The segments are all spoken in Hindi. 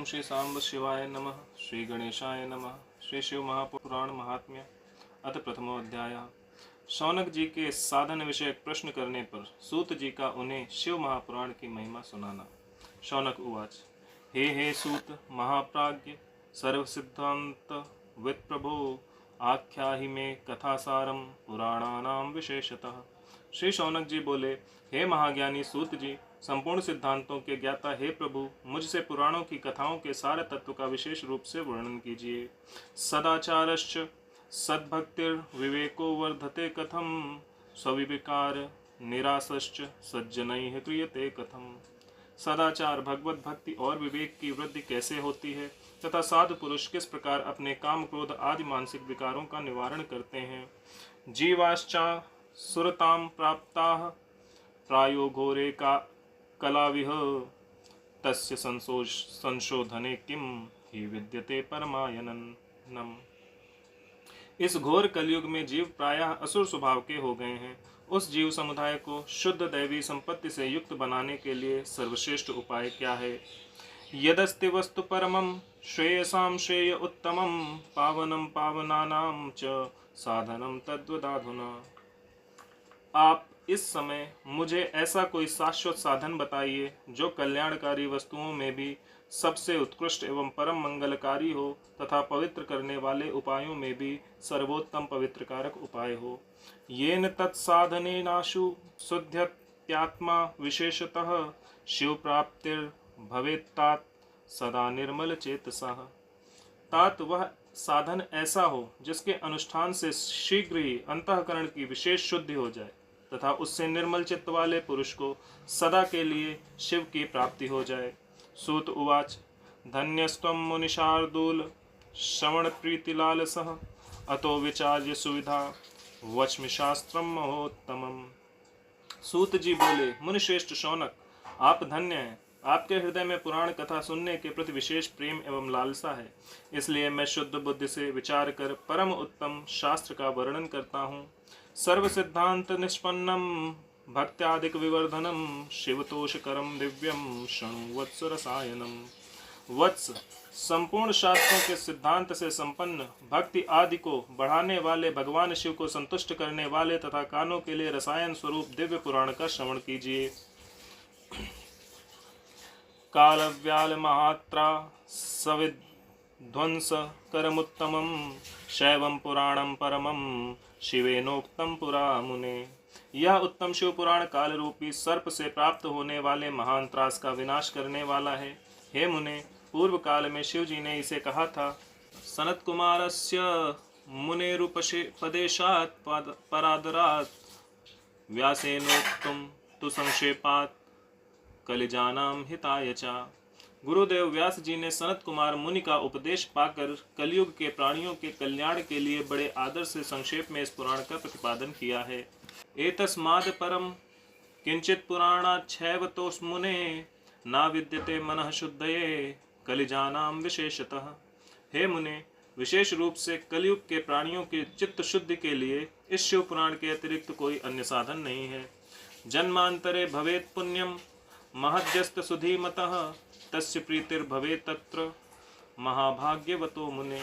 ओम श्री सांब शिवाय नमः। श्री गणेशाय नमः। श्री शिव महापुराण महात्म्य अथ प्रथमो अध्याय। शौनक जी के साधन विषयक प्रश्न करने पर सूत जी का उन्हें शिव महापुराण की महिमा सुनाना। शौनक उवाच। हे सूत महाप्राज्ञ सर्व सिद्धांत विप्रभो आख्याहि में कथासारम पुराणानाम विशेषतः। श्री शौनक जी बोले, हे महाज्ञानी सूत जी, संपूर्ण सिद्धांतों के ज्ञाता हे प्रभु, मुझसे पुराणों की कथाओं के सारे तत्व का विशेष रूप से वर्णन कीजिए। सदाचारश्च सद्भक्तिर विवेको वर्धते कथम, स्विकार निरासश्च सज्जनैः क्रियते कथम। सदाचार, भगवत भक्ति और विवेक की वृद्धि कैसे होती है तथा साधु पुरुष किस प्रकार अपने काम क्रोध आदि मानसिक विकारों का निवारण करते हैं। जीवाश्चा सुरताम प्राप्ताः प्रायो घोरे का कलाविह तस्य संशोधने किम ही विद्यते परमायननम। इस घोर कलयुग में जीव प्रायः असुर स्वभाव के हो गए हैं। उस जीव समुदाय को शुद्ध दैवी संपत्ति से युक्त बनाने के लिए सर्वश्रेष्ठ उपाय क्या है। यदस्ति वस्तु परमं श्रेयसां श्रेय उत्तमं पावनं पावनानां च साधनं तद्वदाधुना। आप इस समय मुझे ऐसा कोई शाश्वत साधन बताइए जो कल्याणकारी वस्तुओं में भी सबसे उत्कृष्ट एवं परम मंगलकारी हो तथा पवित्र करने वाले उपायों में भी सर्वोत्तम पवित्रकारक उपाय हो। येन तत्साधनेनाशु शुद्ध्यत्यात्मा विशेषतः शिव प्राप्तिर भवेत्तात सदा निर्मल चेतसः। तात वह साधन ऐसा हो जिसके अनुष्ठान से शीघ्र ही अंतःकरण की विशेष शुद्धि हो जाए तथा उससे निर्मल चित्त वाले पुरुष को सदा के लिए शिव की प्राप्ति हो जाए। सूत उवाच। धन्यस्त्वं मुनिशार्दूल श्रवण प्रीतिलालसः अतो विचार्य सुविधा वच्मि शास्त्रम महोत्तमम्। सूत जी बोले, मुनिश्रेष्ठ शौनक, आप धन्य हैं। आपके हृदय में पुराण कथा सुनने के प्रति विशेष प्रेम एवं लालसा है, इसलिए मैं शुद्ध बुद्धि से विचार कर परम उत्तम शास्त्र का वर्णन करता हूँ। सर्व सिद्धांत निष्पन्नम भक्त्यादिक विवर्धनम शिवतोषकरम दिव्यम शृणु वत्स रसायनम। वत्स, संपूर्ण शास्त्रों के सिद्धांत से संपन्न भक्ति आदि को बढ़ाने वाले भगवान शिव को संतुष्ट करने वाले तथा कानों के लिए रसायन स्वरूप दिव्य पुराण का श्रवण कीजिए। कालव्याल महात्रा सविध्वंस करमुत्तमं शैवं पुराणं परमं शिवेनोक्तम पुरा मुने। यह उत्तम शिव पुराण काल रूपी सर्प से प्राप्त होने वाले महान त्रास का विनाश करने वाला है। हे मुने, पूर्व काल में शिव जी ने इसे कहा था। सनत कुमारस्य मुनेरुपदेशात् परादरात् व्यासेनोक्तम तु संक्षेपात् कलिजानाम हिताय चा। गुरुदेव व्यास जी ने सनत कुमार मुनि का उपदेश पाकर कलयुग के प्राणियों के कल्याण के लिए बड़े आदर से संक्षेप में इस पुराण का प्रतिपादन किया है। एतस्माद् परम किंचित पुराणाच्छैव तोस्मुने ना विद्यते मनः शुद्धये कलिजानाम विशेषतः। हे मुने, विशेष रूप से कलयुग के प्राणियों की चित्त शुद्धि के लिए इस शिव पुराण के अतिरिक्त कोई अन्य साधन नहीं है। जन्मांतरे भवेत् पुण्यम महद्यस्त सुधीमतः तस्य प्रीतिर्भवेत् तत्र महाभाग्यवतो मुने।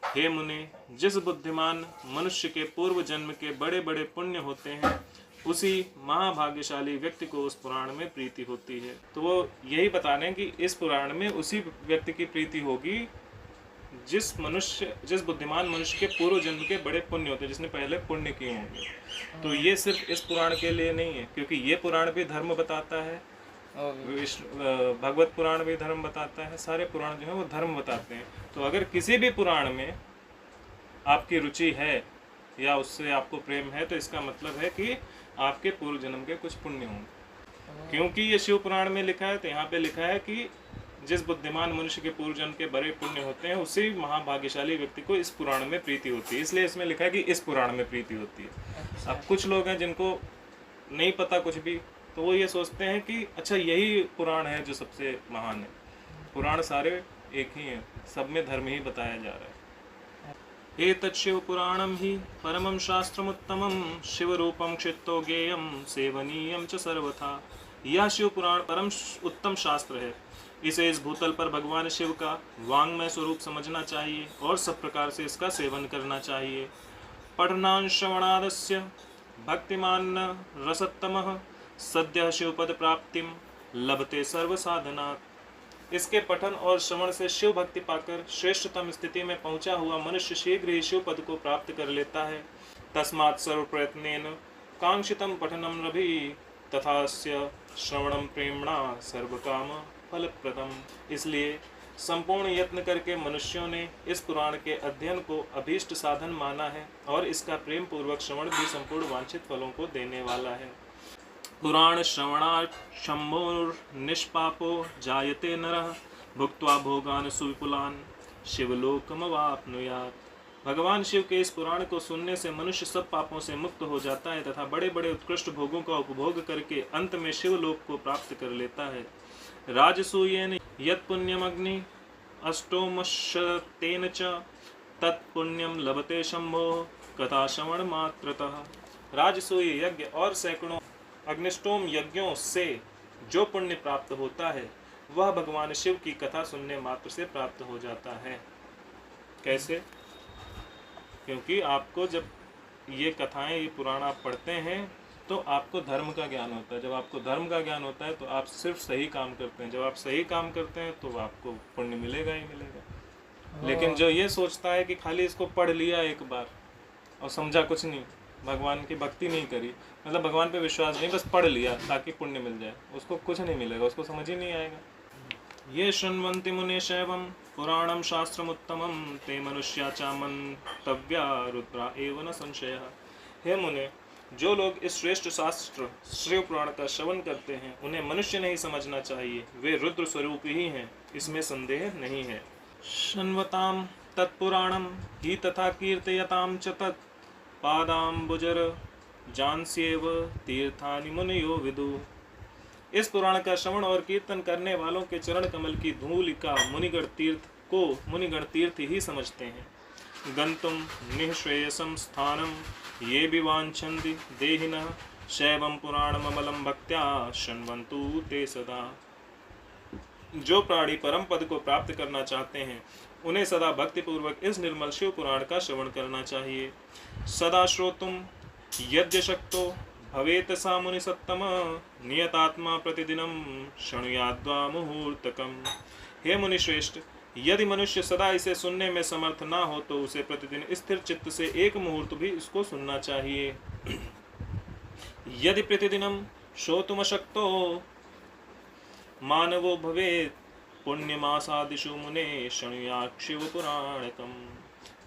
हे मुने, जिस बुद्धिमान मनुष्य के पूर्व जन्म के बड़े बड़े पुण्य होते हैं उसी महाभाग्यशाली व्यक्ति को उस पुराण में प्रीति होती है। तो वो यही बता रहे हैं कि इस पुराण में उसी व्यक्ति की प्रीति होगी जिस बुद्धिमान मनुष्य के पूर्व जन्म के बड़े पुण्य होते हैं, जिसने पहले पुण्य किए होंगे। तो ये सिर्फ इस पुराण के लिए नहीं है, क्योंकि ये पुराण भी धर्म बताता है, भगवत पुराण भी धर्म बताता है, सारे पुराण जो है वो धर्म बताते हैं। तो अगर किसी भी पुराण में आपकी रुचि है या उससे आपको प्रेम है तो इसका मतलब है कि आपके पूर्व जन्म के कुछ पुण्य होंगे। क्योंकि ये शिव पुराण में लिखा है तो यहाँ पे लिखा है कि जिस बुद्धिमान मनुष्य के पूर्व जन्म के बड़े पुण्य होते हैं उसी महाभाग्यशाली व्यक्ति को इस पुराण में प्रीति होती है। इसलिए इसमें लिखा है कि इस पुराण में प्रीति होती है। अब कुछ लोग हैं जिनको नहीं पता कुछ भी, तो वो ये सोचते हैं कि अच्छा यही पुराण है जो सबसे महान है। पुराण सारे एक ही हैं, सब में धर्म ही बताया जा रहा है। एतत् शिव पुराणम ही परमं शास्त्रमुत्तमं शिवरूपं क्षिप्तो ज्ञेयं सेवनीयं च सर्वथा। यह शिव पुराण परम उत्तम शास्त्र है। इसे इस भूतल पर भगवान शिव का वांग्मय स्वरूप समझना चाहिए और सब प्रकार से इसका सेवन करना चाहिए। पठनान् श्रवणादस्य भक्तिमान् रसत्तमः सद्यः शिवपद प्राप्तिम लभते सर्व साधनात्। इसके पठन और श्रवण से शिव भक्ति पाकर श्रेष्ठतम स्थिति में पहुंचा हुआ मनुष्य शीघ्र ही शिव पद को प्राप्त कर लेता है। तस्मात् सर्व प्रयत्नेन कांक्षितम पठनम रभि तथास्य श्रवणम प्रेमणा सर्वकाम फलप्रदम। इसलिए संपूर्ण यत्न करके मनुष्यों ने इस पुराण के अध्ययन को अभीष्ट साधन माना है और इसका प्रेम पूर्वक श्रवण भी संपूर्ण वांछित फलों को देने वाला है। पुराण श्रवणात् शंभोर्निष्पापो जायते नरः भुक्त्वा भोगान् सुविपुलान् शिवलोकमवाप्नुयात्। भगवान शिव के इस पुराण को सुनने से मनुष्य सब पापों से मुक्त हो जाता है तथा बड़े बड़े उत्कृष्ट भोगों का उपभोग करके अंत में शिवलोक को प्राप्त कर लेता है। राजसूयेन यत् पुण्यम अग्नि अष्टोमशतेन च तत्पुण्यम लभते शंभो कथा श्रवण मात्रतः। राजसूय यज्ञ और सैकड़ों अग्निष्टोम यज्ञों से जो पुण्य प्राप्त होता है वह भगवान शिव की कथा सुनने मात्र से प्राप्त हो जाता है। कैसे? क्योंकि आपको जब ये कथाएं, ये पुराण आप पढ़ते हैं तो आपको धर्म का ज्ञान होता है। जब आपको धर्म का ज्ञान होता है तो आप सिर्फ सही काम करते हैं। जब आप सही काम करते हैं तो आपको पुण्य मिलेगा ही मिलेगा। लेकिन जो ये सोचता है कि खाली इसको पढ़ लिया एक बार और समझा कुछ नहीं, भगवान की भक्ति नहीं करी, मतलब भगवान पे विश्वास नहीं, बस पढ़ लिया ताकि पुण्य मिल जाए, उसको कुछ नहीं मिलेगा, उसको समझ ही नहीं आएगा। ये शृण्वन्ति मुने शैवं पुराणं शास्त्रमुत्तमं ते मनुष्या च मन्तव्या रुद्रा एव न संशयः। हे मुने, जो लोग इस श्रेष्ठ शास्त्र शिव पुराण का श्रवण करते हैं उन्हें मनुष्य नहीं समझना चाहिए, वे रुद्र स्वरूप ही हैं, इसमें संदेह नहीं है। शृण्वतां तत्पुराणं हि तथा कीर्तयतां च तत् पादाम्बुजर जानस्येव तीर्थानि मुनयो विदु। इस पुराण का श्रवण और कीर्तन करने वालों के चरण कमल की धूल का मुनिगण तीर्थ ही समझते हैं। गंतुम निःश्रेयसं स्थानम ये भी वांछन्ति देहिनः शैवं पुराणममलं भक्त्या शृण्वन्तु ते सदा। जो प्राणी परम पद को प्राप्त करना चाहते हैं उन्हें सदा भक्ति पूर्वक इस निर्मल शिव पुराण का श्रवण करना चाहिए। सदा श्रोतुम यद्य शक्तो भवेत सा मुनि सत्तम नियतात्मा प्रतिदिनम शृणुयाद्वा मुहूर्तकम। हे मुनि श्रेष्ठ, यदि मनुष्य सदा इसे सुनने में समर्थ ना हो तो उसे प्रतिदिन स्थिर चित्त से एक मुहूर्त भी इसको सुनना चाहिए। यदि प्रतिदिनम श्रोतुमशक्तो मानवो भवेत् पुण्यमासादिषु मुने शृणुयात् शिव पुराणकम।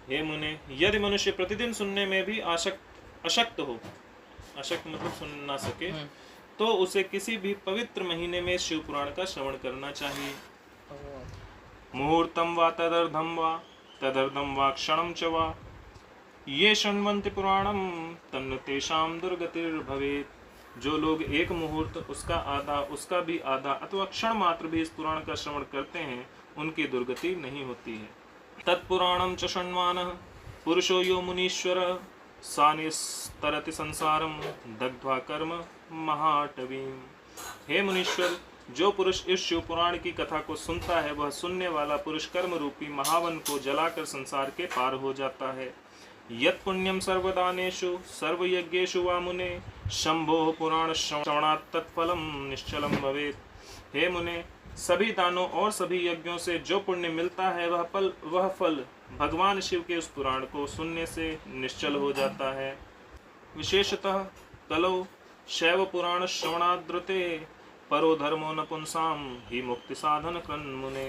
हे मुने, यदि मनुष्य प्रतिदिन सुनने में भी अशक्त हो, अशक्त मतलब सुन ना सके, तो उसे किसी भी पवित्र महीने में शिव पुराण का श्रवण करना चाहिए। मुहूर्तम वा तदर्धम वा क्षणम च वा ये शृण्वन्ति पुराणम तन्न तेषां दुर्गतिर्भवेत्। जो लोग एक मुहूर्त, उसका आधा, उसका भी आधा अथवा क्षण मात्र भी इस पुराण का श्रवण करते हैं उनकी दुर्गति नहीं होती है। तत्पुराणं च शृण्वानः पुरुषो यो मुनीश्वरः सा निस्तरति संसारम दग्ध्वा कर्म महाटवीम। हे मुनीश्वर, जो पुरुष इस शिव पुराण की कथा को सुनता है वह सुनने वाला पुरुष कर्म रूपी महावन को जलाकर संसार के पार हो जाता है। यत् पुण्यम सर्वदानेषु सर्वयज्ञेषु वा मुने शंभोः पुराण श्रवणात् तत्फलम निश्चलम भवेत्। हे मुने, सभी दानों और सभी यज्ञों से जो पुण्य मिलता है वह फल भगवान शिव के उस पुराण को सुनने से निश्चल हो जाता है। विशेषतः कलौ शैव पुराण श्रवणाद्रते परो धर्मो नपुंसाम ही मुक्ति साधन कृन्मुने।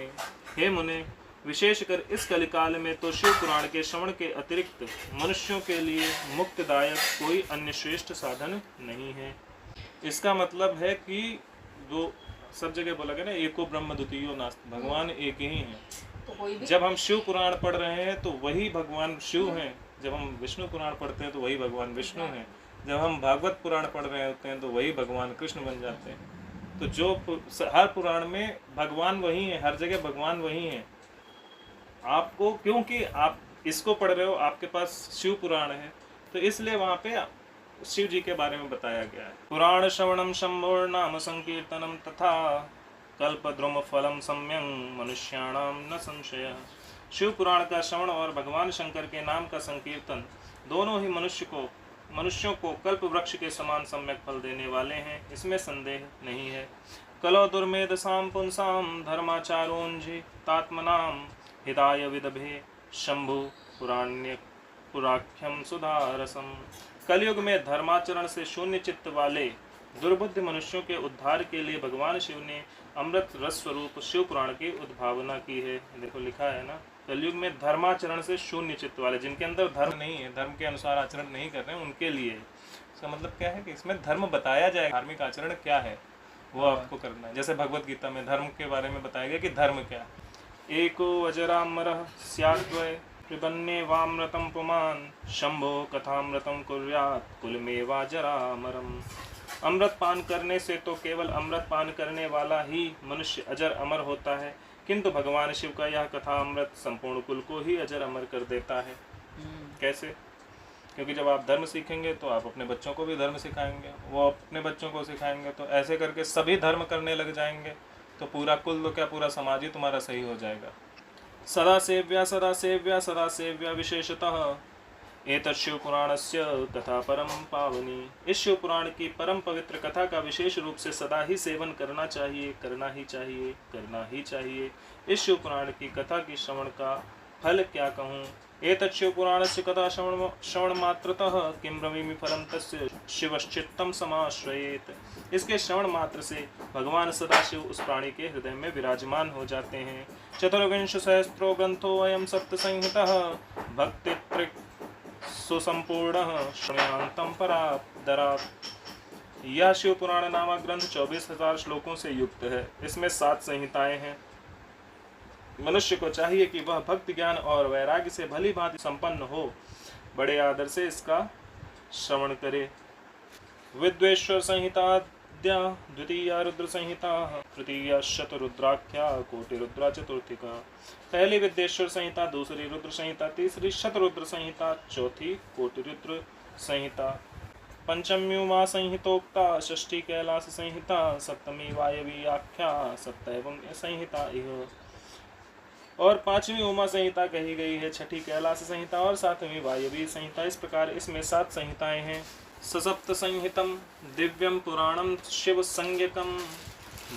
हे मुने, विशेषकर इस कलिकाल में तो शिव पुराण के श्रवण के अतिरिक्त मनुष्यों के लिए मुक्तिदायक कोई अन्य श्रेष्ठ साधन नहीं है। इसका मतलब है कि दो सब जगह बोला गया ना, एको ब्रह्म द्वितीयो नास्ति, भगवान एक ही है। जब हम शिव पुराण पढ़ रहे हैं तो वही भगवान शिव हैं, जब हम विष्णु पुराण पढ़ते हैं तो वही भगवान विष्णु हैं, जब हम भागवत पुराण पढ़ रहे होते हैं तो वही भगवान कृष्ण बन जाते हैं। तो जो हर पुराण में भगवान वही है, हर जगह भगवान वही है। आपको, क्योंकि आप इसको पढ़ रहे हो, आपके पास शिव पुराण है, तो इसलिए वहाँ पे शिव जी के बारे में बताया गया है। पुराण श्रवणम शंभोर नाम संकीर्तनम तथा कल्पद्रुम फलम सम्यं मनुष्याणाम न संशय। शिव पुराण का श्रवण और भगवान शंकर के नाम का संकीर्तन दोनों ही मनुष्यों को कल्प वृक्ष के समान सम्यक फल देने वाले हैं, इसमें संदेह नहीं है। कलो दुर्मेधसाम पुंसाम धर्माचारोंझि तात्मनाम हिताय विदभे शंभु पुराण्य पुराख्यम सुधारसम। कलयुग में धर्माचरण से शून्य चित्त वाले दुर्बुद्ध मनुष्यों के उद्धार के लिए भगवान शिव ने अमृत रस स्वरूप शिव पुराण की उद्भावना की है। देखो लिखा है ना, कलयुग में धर्माचरण से शून्य चित्त वाले, जिनके अंदर धर्म नहीं है, धर्म के अनुसार आचरण नहीं कर रहे हैं, उनके लिए। इसका मतलब क्या है कि इसमें धर्म बताया जाए, धार्मिक आचरण क्या है वो आपको करना है। जैसे भगवत गीता में धर्म के बारे में बताया गया कि धर्म क्या है। एको अजरामरः स्याद्वय पिबन्ने वामृतं पुमान् शंभो कथामृतं कुर्यात् कुलमेवा जरामरम। अमृत पान करने से तो केवल अमृत पान करने वाला ही मनुष्य अजर अमर होता है, किंतु भगवान शिव का यह कथा अमृत संपूर्ण कुल को ही अजर अमर कर देता है। कैसे? क्योंकि जब आप धर्म सीखेंगे तो आप अपने बच्चों को भी धर्म सिखाएंगे, वो अपने बच्चों को सिखाएंगे, तो ऐसे करके सभी धर्म करने लग जाएंगे, तो पूरा कुल तो क्या पूरा समाज ही तुम्हारा सही हो जाएगा। सदा सेव्या विशेषतः एतत् शिव पुराणस्य कथा परम पावनी। इस शिव पुराण की परम पवित्र कथा का विशेष रूप से सदा ही सेवन करना चाहिए, करना ही चाहिए, करना ही चाहिए। इस शिव पुराण की कथा की श्रवण का फल क्या कहूँ। एतत् शिव पुराणस्य कथा श्रवण मात्रतः किं ब्रवीमि फलं तस्य शिवश्चित्तं समाश्रयेत। इसके श्रवण मात्र से भगवान सदाशिव उस प्राणी के हृदय में विराजमान हो जाते हैं। चतुर्विंश सहस्रो ग्रंथो अयं सप्त संहितः भक्ति सुसंपूर्ण श्रवणांतम परादरात्। यह शिव पुराण नामक ग्रंथ 24,000 श्लोकों से युक्त है। इसमें 7 संहिताएं हैं। मनुष्य को चाहिए कि वह भक्ति ज्ञान और वैराग्य से भली भांति संपन्न हो, बड़े आदर से इसका श्रवण करे। विद्वेश्वर संहिता द्वितीया रुद्र संहिता तृतीया शतरुद्राख्या कोटि रुद्रा चतुर्थिका। पहली विद्वेश्वर संहिता, दूसरी रुद्र संहिता, तीसरी शतरुद्र संहिता, चौथी कोटि रुद्र संहिता, पंचमी उमा संहितोक्ता, षष्ठी कैलाश संहिता, सप्तमी वायवी आख्या, सप्तैवम संहिता इह। और 5वीं उमा संहिता कही गई है, 6ठी कैलाश संहिता और 7वीं वायवी संहिता। इस प्रकार इसमें 7 संहिताएं हैं। ससप्त संहितम दिव्यम पुराणम शिव संज्ञकम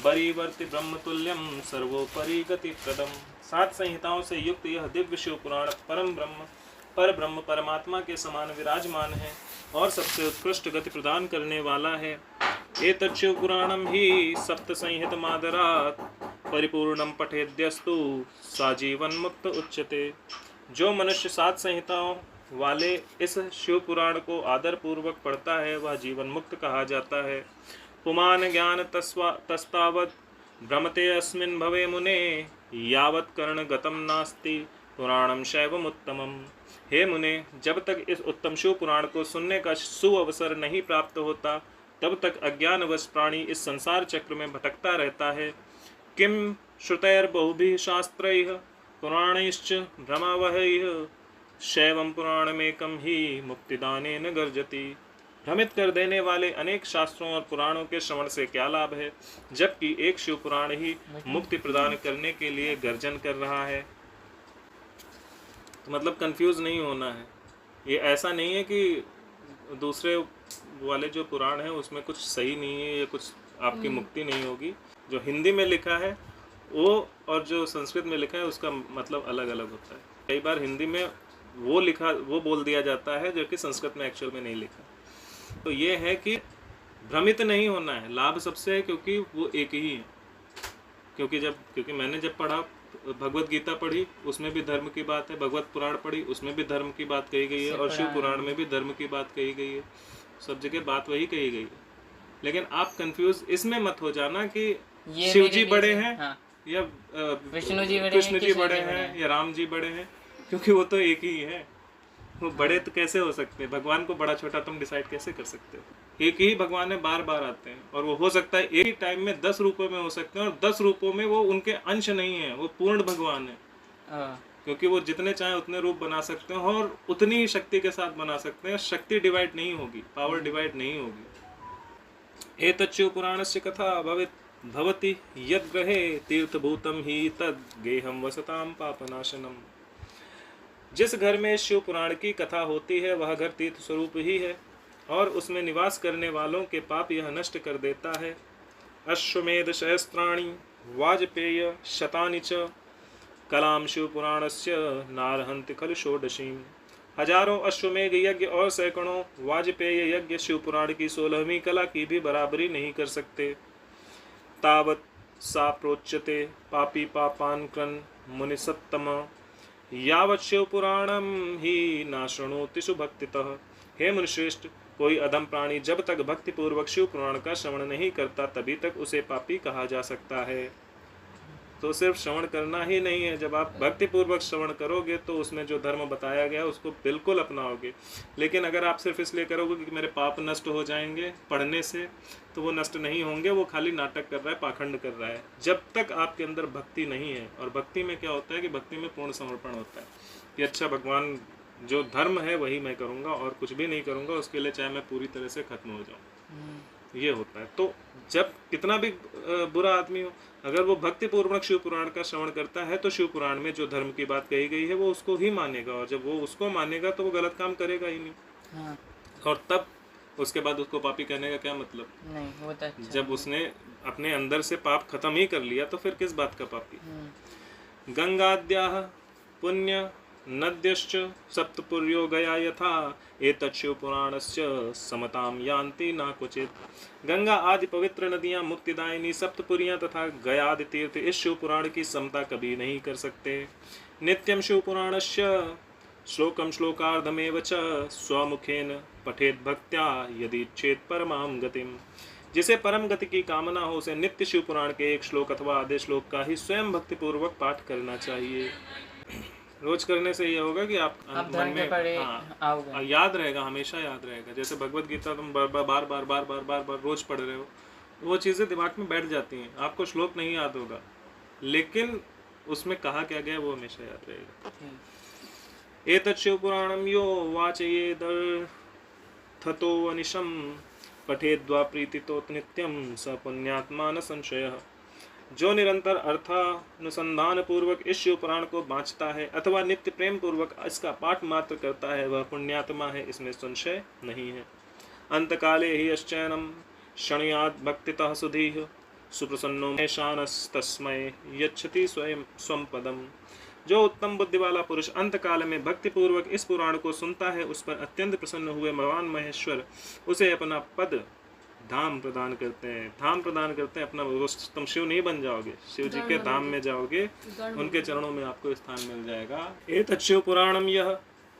बरीवर्ति ब्रह्मतुल्यम सर्वोपरि गति प्रदम। 7 संहिताओं से युक्त यह दिव्य शिव पुराण पर ब्रह्म परमात्मा के समान विराजमान है और सबसे उत्कृष्ट गति प्रदान करने वाला है। एतत् शिव पुराणम ही सप्त संहितमादरात् परिपूर्णम पठेद्यस्तु साजीवन मुक्त उच्यते। जो मनुष्य 7 संहिताओं वाले इस शिव पुराण को आदर पूर्वक पढ़ता है वह जीवन मुक्त कहा जाता है। पुमान ज्ञान तस्तावत् भ्रमते अस्मिन् भवे मुने यावत् कर्ण गतम नास्ति पुराणम शैवम उत्तमम। हे मुने, जब तक इस उत्तम शिव पुराण को सुनने का सुअवसर नहीं प्राप्त होता तब तक अज्ञानवश प्राणी इस संसार चक्र में भटकता रहता है। किम श्रुतैर्बहुभिः शास्त्रैः पुराणैश्च भ्रमावहैः शैवं पुराणमेकं ही मुक्तिदानेन गर्जति। भ्रमित कर देने वाले अनेक शास्त्रों और पुराणों के श्रवण से क्या लाभ है, जबकि एक शिव पुराण ही मुक्ति प्रदान करने के लिए गर्जन कर रहा है। तो मतलब कंफ्यूज नहीं होना है। ये ऐसा नहीं है कि दूसरे वाले जो पुराण है उसमें कुछ सही नहीं है या कुछ आपकी मुक्ति नहीं होगी। जो हिंदी में लिखा है वो और जो संस्कृत में लिखा है उसका मतलब अलग अलग होता है। कई बार हिंदी में वो बोल दिया जाता है जो कि संस्कृत में एक्चुअल में नहीं लिखा। तो ये है कि भ्रमित नहीं होना है, लाभ सबसे है, क्योंकि वो एक ही है। क्योंकि मैंने जब पढ़ा, भगवत गीता पढ़ी उसमें भी धर्म की बात है, भगवत पुराण पढ़ी उसमें भी धर्म की बात कही गई है और शिव पुराण में भी धर्म की बात कही गई है। सब जगह बात वही कही गई है। लेकिन आप कंफ्यूज इसमें मत हो जाना कि शिव जी बड़े हैं या कृष्ण जी बड़े हैं या राम जी बड़े हैं, क्योंकि वो तो एक ही है। वो बड़े तो कैसे हो सकते हैं? भगवान को बड़ा छोटा तुम डिसाइड कैसे कर सकते हो? एक ही भगवान है, बार बार आते हैं, और वो हो सकता है एक ही टाइम में 10 रूपों में हो सकते हैं, और 10 रूपों में वो उनके अंश नहीं है, वो पूर्ण भगवान है। क्योंकि वो जितने चाहे उतने रूप बना सकते हैं और उतनी ही शक्ति के साथ बना सकते हैं। शक्ति डिवाइड नहीं होगी, पावर डिवाइड नहीं होगी। एतच्चु पुराणस्य कथा भवति यद्ग्रहे तीर्थभूतम ही तद गेहम वसताम पापनाशनम। जिस घर में शिव पुराण की कथा होती है वह घर तीर्थ स्वरूप ही है और उसमें निवास करने वालों के पाप यह नष्ट कर देता है। अश्वमेध सहस्त्राणि वाजपेय शतानि च कलाम शिव पुराणस्य नारहन्ति खलु षोडशीम। हजारों अश्वमेघ यज्ञ और सैकड़ों वाजपेय यज्ञ शिव पुराण की 16वीं कला की भी बराबरी नहीं कर सकते। तावत सा प्रोच्यते पापी पापान कृन मुनिसत्तम यावत् शिव पुराणम ही ना शृणोति सुभक्तितः। हे मुनिश्रेष्ठ, कोई अधम प्राणी जब तक भक्ति पूर्वक शिव पुराण का श्रवण नहीं करता तभी तक उसे पापी कहा जा सकता है। तो सिर्फ श्रवण करना ही नहीं है, जब आप भक्ति पूर्वक श्रवण करोगे तो उसमें जो धर्म बताया गया उसको बिल्कुल अपनाओगे। लेकिन अगर आप सिर्फ इसलिए करोगे कि मेरे पाप नष्ट हो जाएंगे पढ़ने से, तो वो नष्ट नहीं होंगे। वो खाली नाटक कर रहा है, पाखंड कर रहा है। जब तक आपके अंदर भक्ति नहीं है, और भक्ति में क्या होता है कि भक्ति में पूर्ण समर्पण होता है कि अच्छा भगवान जो धर्म है वही मैं करूँगा और कुछ भी नहीं करूँगा, उसके लिए चाहे मैं पूरी तरह से खत्म हो जाऊँ, ये होता है। तो जब कितना भी बुरा आदमी हो, अगर वो भक्ति पूर्वक शिव पुराण का श्रवण करता है तो शिव पुराण में जो धर्म की बात कही गई है वो उसको ही मानेगा, और जब वो उसको मानेगा तो वो गलत काम करेगा ही नहीं। हाँ। और तब उसके बाद उसको पापी कहने का क्या मतलब? नहीं, वो तो अच्छा जब उसने अपने अंदर से पाप खत्म ही कर लिया तो फिर किस बात का पापी? गंगाद्याः पुण्य नद्यश्च सप्तपुर्यो गया यथा एतत् शिव पुराणस्य समताम यान्ति न क्वचित्। गंगा आदि पवित्र नदियां, मुक्तिदायिनी सप्तपुरियां तथा गयादि तीर्थ इस शिव पुराण की समता कभी नहीं कर सकते। नित्यं शिव पुराणस्य श्लोकम श्लोकार्धमेव च स्वमुखेन पठेत भक्त्या यदि इच्छेत परमां गतिम। जिसे परम गति की कामना हो उसे नित्य शिव पुराण के एक श्लोक अथवा आधे श्लोक का ही स्वयं भक्ति पूर्वक पाठ करना चाहिए। रोज करने से ये होगा कि आप मन में याद रहेगा, हमेशा याद रहेगा। जैसे भगवत गीता तुम बार बार रोज पढ़ रहे हो, वो चीजें दिमाग में बैठ जाती हैं। आपको श्लोक नहीं याद होगा लेकिन उसमें कहा क्या गया वो हमेशा याद रहेगा। एतत् शिव पुराणम यो वाचयेदर्थतो अनिशम पठेद्वा प्रीतितो नित्यम स पुण्यात्मा न संशयः। जो निरंतर अर्थानुसंधान पूर्वक इस शिव पुराण को बाँचता है अथवा नित्य प्रेम पूर्वक इसका पाठ मात्र करता है वह पुण्यात्मा है, इसमें संशय नहीं है। अंतकाले ही अश्चैनम शृणुयात् भक्तितः सुधीः सुप्रसन्नो मेषानस्तस्मै यच्छति स्वयं स्वं पदम। जो उत्तम बुद्धि वाला पुरुष अंतकाल में भक्ति पूर्वक इस पुराण को सुनता है उस पर अत्यंत प्रसन्न हुए भगवान महेश्वर उसे अपना पद धाम प्रदान करते हैं। धाम प्रदान करते हैं अपना। तुम शिव नहीं बन जाओगे, शिव जी के धाम में जाओगे, उनके चरणों में आपको स्थान मिल जाएगा। एतत् शिव पुराणम यह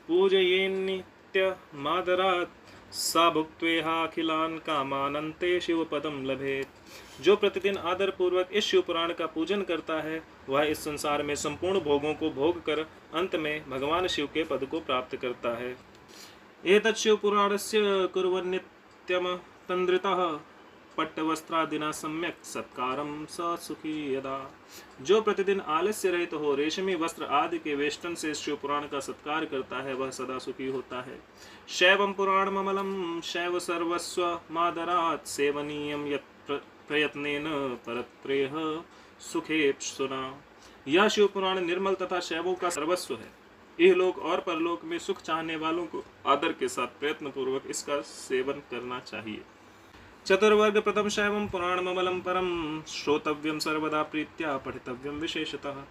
पूजयेन्नित्य मादरात् सा भुक्त्वेहाखिलान् कामानन्ते शिव पदम लभेत। जो प्रतिदिन आदर पूर्वक इस शिव पुराण का पूजन करता है वह इस संसार में संपूर्ण भोगों को भोग कर अंत में भगवान शिव के पद को प्राप्त करता है। एतत् शिव पुराणस्य कुर्वन्नित्यम तंद्रितः पट्टवस्त्रादिना सम्यक सत्कारम स सुखी यदा। जो प्रतिदिन आलस्य रहित हो रेशमी वस्त्र आदि के वेष्टन से शिव पुराण का सत्कार करता है वह सदा सुखी होता है। शैवम पुराणममलम शैव सर्वस्व मादरात् सेवनीयम यत् प्रयत्नेन परत्रेह सुखेप्सुना। यह शिव पुराण निर्मल तथा शैवों का सर्वस्व है। इहलोक और परलोक में सुख चाहने वालों को आदर के साथ प्रयत्न पूर्वक इसका सेवन करना चाहिए। चतुर्वर्ग प्रथम शैवम पुराणममलम परम श्रोतव्यम सर्वदा प्रीत्या पठितव्यम विशेषतः।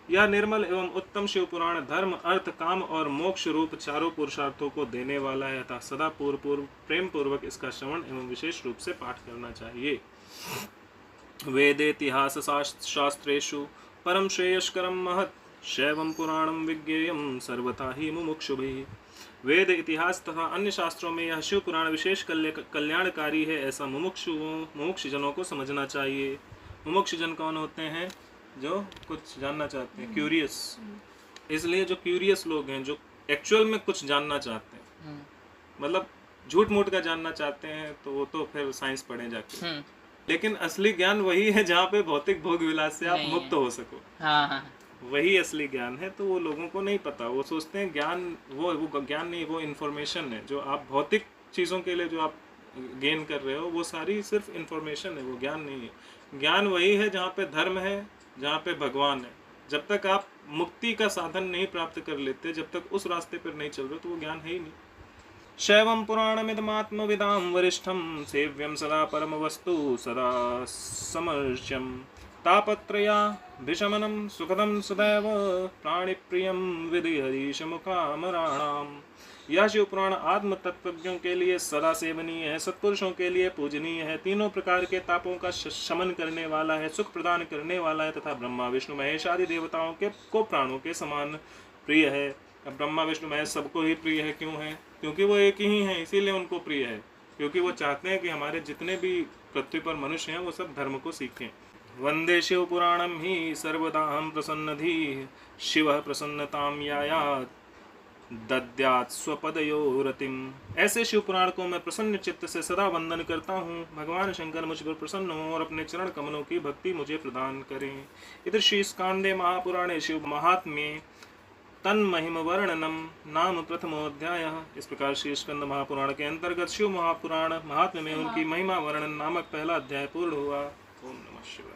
यह निर्मल एवं उत्तम शिव पुराण धर्म अर्थ काम और मोक्ष रूप चारों पुरुषार्थों को देने वाला है अतः सदा पूर्व प्रेम पूर्वक इसका श्रवण एवं विशेष रूप से पाठ करना चाहिए। वेदेतिहास शास्त्रेषु परम श्रेयस्करम महत् शैवम पुराणम विज्ञेयम सर्वथा ही मुमुक्षुभिः। वेद इतिहास तथा अन्य शास्त्रों में यह शिव पुराण विशेष कल्याणकारी है ऐसा मुमुक्षुजनों को समझना चाहिए। मुमुक्षुजन कौन होते हैं? जो कुछ जानना चाहते हैं, क्यूरियस। इसलिए जो क्यूरियस लोग हैं जो एक्चुअल में कुछ जानना चाहते हैं, मतलब झूठ मूठ का जानना चाहते हैं तो वो तो फिर साइंस पढ़े जाके। लेकिन असली ज्ञान वही है जहाँ पे भौतिक भोग विलास से आप मुक्त हो सको। वही असली ज्ञान है। तो वो लोगों को नहीं पता, वो सोचते हैं ज्ञान वो ज्ञान नहीं, वो इन्फॉर्मेशन है। जो आप भौतिक चीज़ों के लिए जो आप गेन कर रहे हो वो सारी सिर्फ इन्फॉर्मेशन है, वो ज्ञान नहीं है। ज्ञान वही है जहाँ पे धर्म है, जहाँ पे भगवान है। जब तक आप मुक्ति का साधन नहीं प्राप्त कर लेते, जब तक उस रास्ते पर नहीं चल रहे, तो वो ज्ञान है ही नहीं। शैवं पुराणमिदमात्मविदां वरिष्ठं सेव्यं सदा परमवस्तु सदा समर्च्यं तापत्रयाभिशमनं सुखदं सदैव प्राणिप्रियं विधि हरीशमुखामराणाम्। यह शिव पुराण आत्म तत्वज्ञों के लिए सदा सेवनीय है, सत्पुरुषों के लिए पूजनीय है, तीनों प्रकार के तापों का शमन करने वाला है, सुख प्रदान करने वाला है तथा ब्रह्मा विष्णु महेश आदि देवताओं के को प्राणों के समान प्रिय है। अब ब्रह्मा विष्णु महेश सबको ही प्रिय है, क्यों है? क्योंकि वो एक ही हैं, इसीलिए उनको प्रिय है। क्योंकि वो चाहते हैं कि हमारे जितने भी पृथ्वी पर मनुष्य हैं वो सब धर्म को सीखें। वंदे शिव पुराणम ही सर्वदा हम प्रसन्नधि शिव प्रसन्नताम यायात दद्यात् स्वपदयो रतिम। ऐसे शिव पुराण को मैं प्रसन्न चित्त से सदा वंदन करता हूँ। भगवान शंकर मुझ पर प्रसन्न हो और अपने चरण कमलों की भक्ति मुझे प्रदान करें। इधर श्री स्कांदे महापुराणे शिव महात्म्ये तन्महिम वर्णनम नाम प्रथमोध्याय। इस प्रकार श्री स्कंद महापुराण के अंतर्गत शिव महापुराण महात्म्य में उनकी महिमा वर्णन नामक पहला अध्याय पूर्ण हुआ। ओम नमः शिवाय।